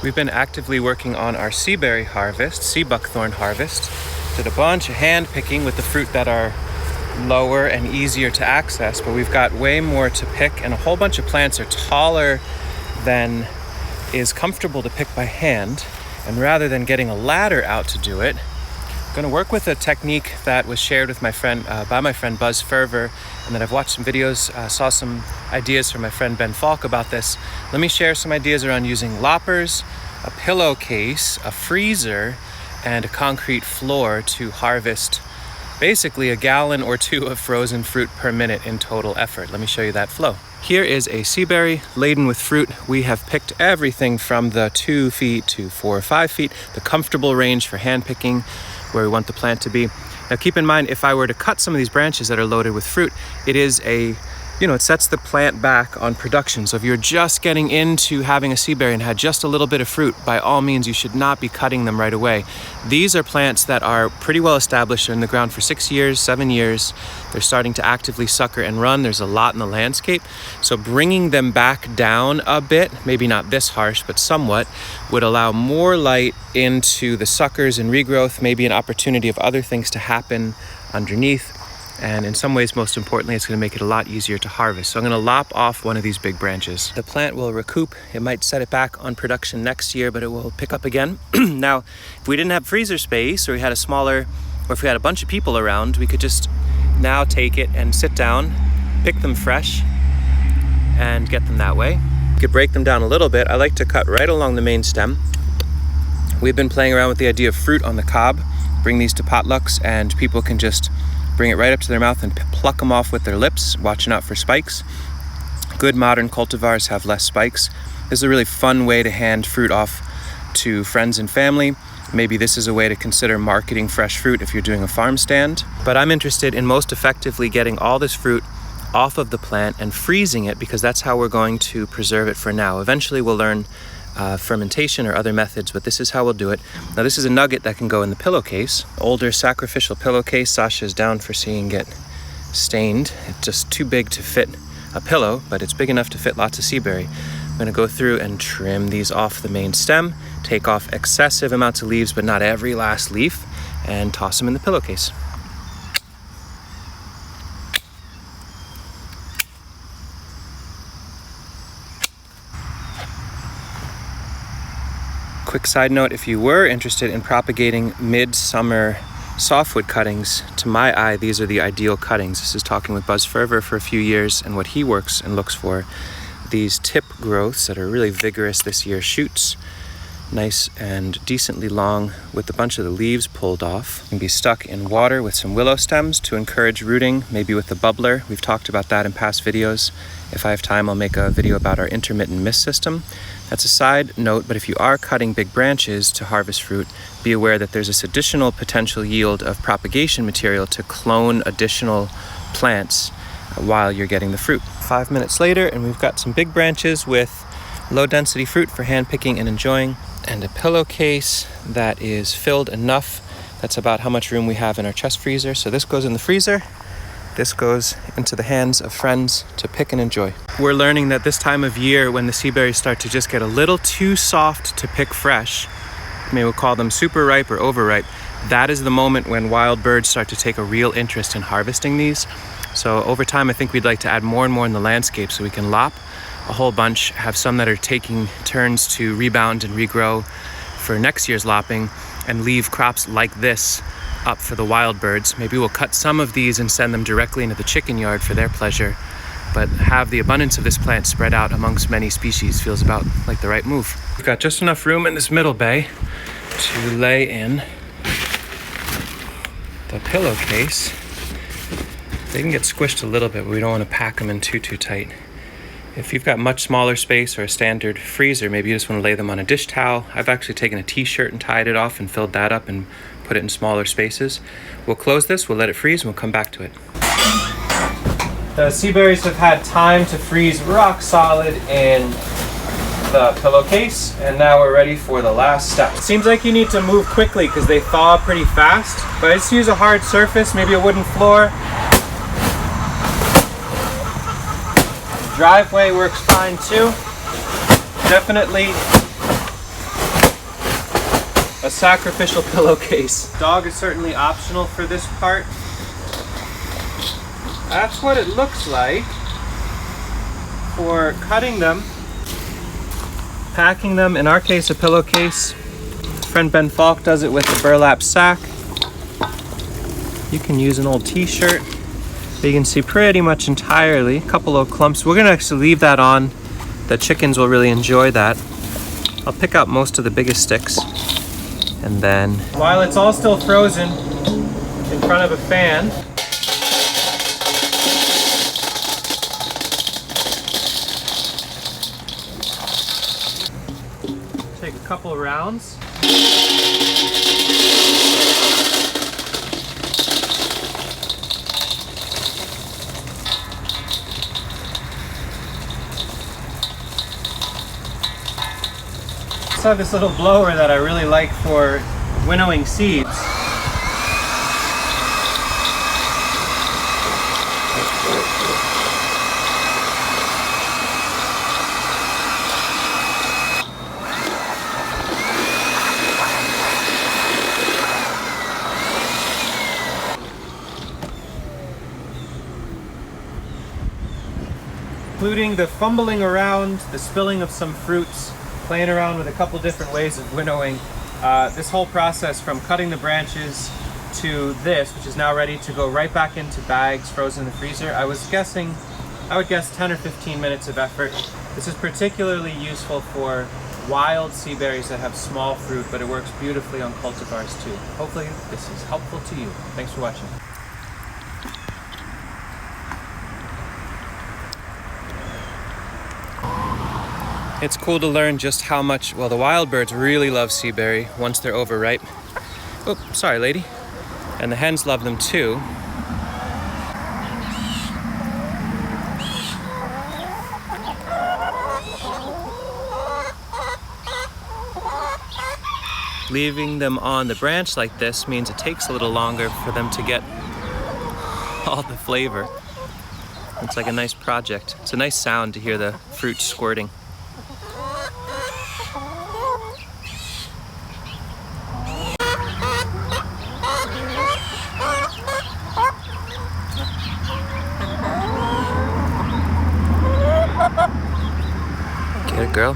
We've been actively working on our seaberry harvest, sea buckthorn harvest. Did a bunch of hand picking with the fruit that are lower and easier to access, but we've got way more to pick, and a whole bunch of plants are taller than is comfortable to pick by hand. And rather than getting a ladder out to do it, I'm going to work with a technique that was shared with my friend by my friend Buzz Ferver, and then I've watched some videos, saw some ideas from my friend Ben Falk about this. Let me share some ideas around using loppers, a pillowcase, a freezer, and a concrete floor to harvest basically a gallon or two of frozen fruit per minute in total effort. Let me show you that flow. Here is a seaberry laden with fruit. We have picked everything from the 2 feet to 4 or 5 feet, the comfortable range for hand picking, where we want the plant to be. Now keep in mind, if I were to cut some of these branches that are loaded with fruit, it sets the plant back on production. So if you're just getting into having a seaberry and had just a little bit of fruit, by all means, you should not be cutting them right away. These are plants that are pretty well established. They're in the ground for 6 years, 7 years. They're starting to actively sucker and run. There's a lot in the landscape. So bringing them back down a bit, maybe not this harsh, but somewhat, would allow more light into the suckers and regrowth, maybe an opportunity of other things to happen underneath. And in some ways, most importantly, it's going to make it a lot easier to harvest. So I'm going to lop off one of these big branches. The plant will recoup. It might set it back on production next year, but it will pick up again. Now, if we didn't have freezer space, or we had a smaller, or if we had a bunch of people around, we could just now take it and sit down, pick them fresh, and get them that way. You could break them down a little bit. I like to cut right along the main stem. We've been playing around with the idea of fruit on the cob. Bring these to potlucks, and people can just bring it right up to their mouth and pluck them off with their lips, watching out for spikes. Good modern cultivars have less spikes. This is a really fun way to hand fruit off to friends and family. Maybe this is a way to consider marketing fresh fruit if you're doing a farm stand. But I'm interested in most effectively getting all this fruit off of the plant and freezing it, because that's how we're going to preserve it for now. Eventually we'll learn fermentation or other methods, but this is how we'll do it. Now this is a nugget that can go in the pillowcase. Older sacrificial pillowcase. Sasha's down for seeing it stained. It's just too big to fit a pillow, but it's big enough to fit lots of seaberry. I'm going to go through and trim these off the main stem, take off excessive amounts of leaves, but not every last leaf, and toss them in the pillowcase. Quick side note, if you were interested in propagating midsummer softwood cuttings, to my eye, these are the ideal cuttings. This is talking with Buzz Ferver for a few years and what he works and looks for. These tip growths that are really vigorous this year, shoots, nice and decently long with a bunch of the leaves pulled off, can be stuck in water with some willow stems to encourage rooting, maybe with the bubbler. We've talked about that in past videos. If I have time, I'll make a video about our intermittent mist system. That's a side note, but if you are cutting big branches to harvest fruit, be aware that there's this additional potential yield of propagation material to clone additional plants while you're getting the fruit. 5 minutes later, and we've got some big branches with low density fruit for hand picking and enjoying, and a pillowcase that is filled enough. That's about how much room we have in our chest freezer. So this goes in the freezer. This goes into the hands of friends to pick and enjoy. We're learning that this time of year, when the seaberries start to just get a little too soft to pick fresh, maybe we'll call them super ripe or overripe, that is the moment when wild birds start to take a real interest in harvesting these. So over time, I think we'd like to add more and more in the landscape so we can lop a whole bunch, have some that are taking turns to rebound and regrow for next year's lopping, and leave crops like this up for the wild birds. Maybe we'll cut some of these and send them directly into the chicken yard for their pleasure, but have the abundance of this plant spread out amongst many species feels about like the right move. We've got just enough room in this middle bay to lay in the pillowcase. They can get squished a little bit, but we don't want to pack them in too tight. If you've got much smaller space or a standard freezer, maybe you just want to lay them on a dish towel. I've actually taken a t-shirt and tied it off and filled that up and put it in smaller spaces. We'll close this, we'll let it freeze, and we'll come back to it. The seaberries have had time to freeze rock solid in the pillowcase, and now we're ready for the last step. It seems like you need to move quickly because they thaw pretty fast, but I just use a hard surface, maybe a wooden floor. Driveway works fine too. Definitely a sacrificial pillowcase. Dog is certainly optional for this part. That's what it looks like for cutting them, packing them. In our case, a pillowcase. Friend Ben Falk does it with a burlap sack. You can use an old t-shirt. You can see pretty much entirely, a couple of clumps. We're gonna actually leave that on. The chickens will really enjoy that. I'll pick out most of the biggest sticks. And then, while it's all still frozen in front of a fan, take a couple of rounds. I have this little blower that I really like for winnowing seeds. Including the fumbling around, the spilling of some fruits, playing around with a couple different ways of winnowing. This whole process from cutting the branches to this, which is now ready to go right back into bags frozen in the freezer, I would guess 10 or 15 minutes of effort. This is particularly useful for wild sea berries that have small fruit, but it works beautifully on cultivars too. Hopefully this is helpful to you. Thanks for watching. It's cool to learn just how much, well, the wild birds really love seaberry once they're overripe. Oh, sorry, lady. And the hens love them too. Leaving them on the branch like this means it takes a little longer for them to get all the flavor. It's like a nice project. It's a nice sound to hear the fruit squirting. Get it, girl.